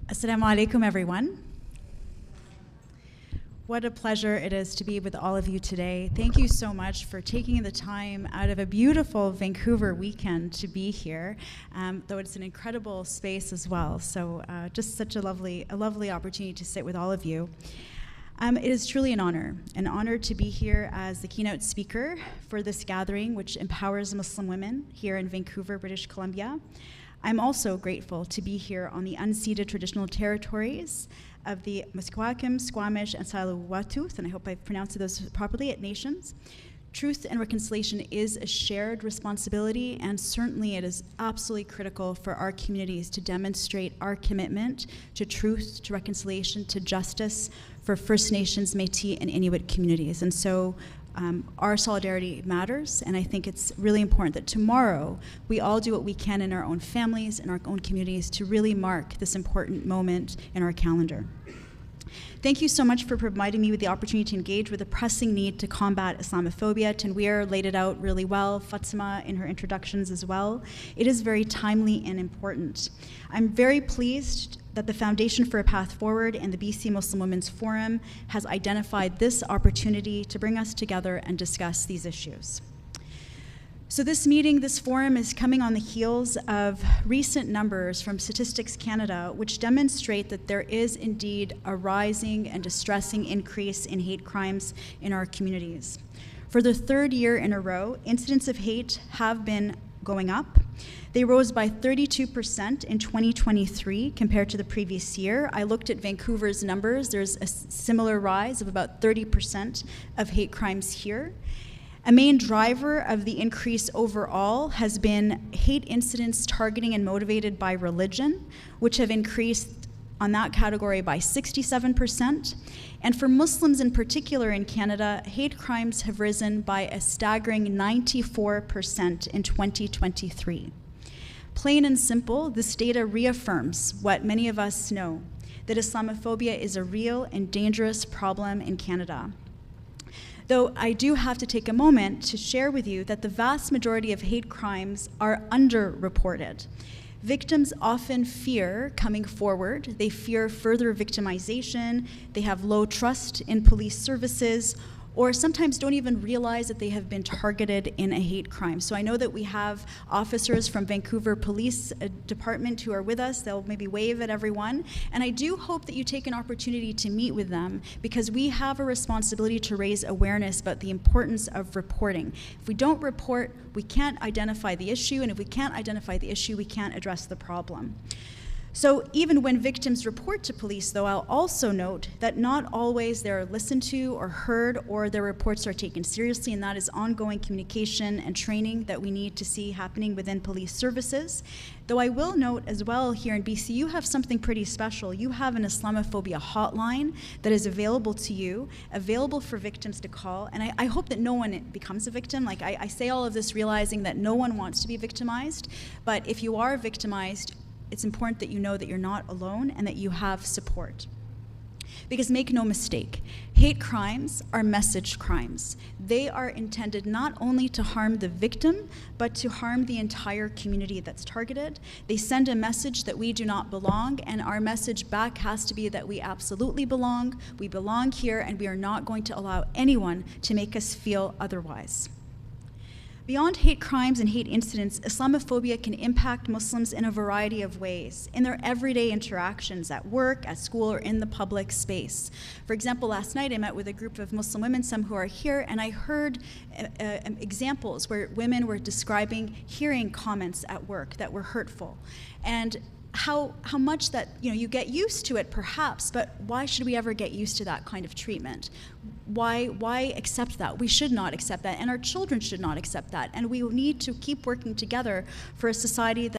Assalamu alaikum, everyone. What a pleasure it is to be with all of you today. Thank you so much for taking the time out of a beautiful Vancouver weekend to be here, though it's an incredible space as well. So just such a lovely opportunity to sit with all of you. It is truly an honor to be here as the keynote speaker for this gathering, which empowers Muslim women here in Vancouver, British Columbia. I'm also grateful to be here on the unceded traditional territories of the Musqueam, Squamish, and Tsleil-Waututh, and I hope I've pronounced those properly, at nations. Truth and reconciliation is a shared responsibility, and certainly it is absolutely critical for our communities to demonstrate our commitment to truth, to reconciliation, to justice for First Nations, Métis, and Inuit communities. And so our solidarity matters, and I think it's really important that tomorrow we all do what we can in our own families, in our own communities, to really mark this important moment in our calendar. Thank you so much for providing me with the opportunity to engage with the pressing need to combat Islamophobia. Tanweer laid it out really well, Fatima in her introductions as well. It is very timely and important. I'm very pleased that the Foundation for a Path Forward and the BC Muslim Women's Forum has identified this opportunity to bring us together and discuss these issues. So this forum is coming on the heels of recent numbers from Statistics Canada, which demonstrate that there is indeed a rising and distressing increase in hate crimes in our communities. For the third year in a row, incidents of hate have been going up. They rose by 32% in 2023 compared to the previous year. I looked at Vancouver's numbers. There's a similar rise of about 30% of hate crimes here. A main driver of the increase overall has been hate incidents targeting and motivated by religion, which have increased on that category by 67%. And for Muslims in particular in Canada, hate crimes have risen by a staggering 94% in 2023. Plain and simple, this data reaffirms what many of us know, that Islamophobia is a real and dangerous problem in Canada. Though I do have to take a moment to share with you that the vast majority of hate crimes are underreported. Victims often fear coming forward. They fear further victimization. They have low trust in police services, or sometimes don't even realize that they have been targeted in a hate crime. So I know that we have officers from Vancouver Police Department who are with us. They'll maybe wave at everyone. And I do hope that you take an opportunity to meet with them, because we have a responsibility to raise awareness about the importance of reporting. If we don't report, we can't identify the issue, and if we can't identify the issue, we can't address the problem. So even when victims report to police, though, I'll also note that not always they're listened to or heard, or their reports are taken seriously, and that is ongoing communication and training that we need to see happening within police services. Though I will note as well, here in BC, you have something pretty special. You have an Islamophobia hotline that is available to you, available for victims to call, and I hope that no one becomes a victim. Like I say all of this realizing that no one wants to be victimized, but if you are victimized, it's important that you know that you're not alone and that you have support. Because make no mistake, hate crimes are message crimes. They are intended not only to harm the victim, but to harm the entire community that's targeted. They send a message that we do not belong, and our message back has to be that we absolutely belong, we belong here, and we are not going to allow anyone to make us feel otherwise. Beyond hate crimes and hate incidents, Islamophobia can impact Muslims in a variety of ways, in their everyday interactions at work, at school, or in the public space. For example, last night I met with a group of Muslim women, some who are here, and I heard examples where women were describing hearing comments at work that were hurtful. And how much that, you get used to it perhaps, but why should we ever get used to that kind of treatment? Why accept that? We should not accept that, and our children should not accept that. And we need to keep working together for a society that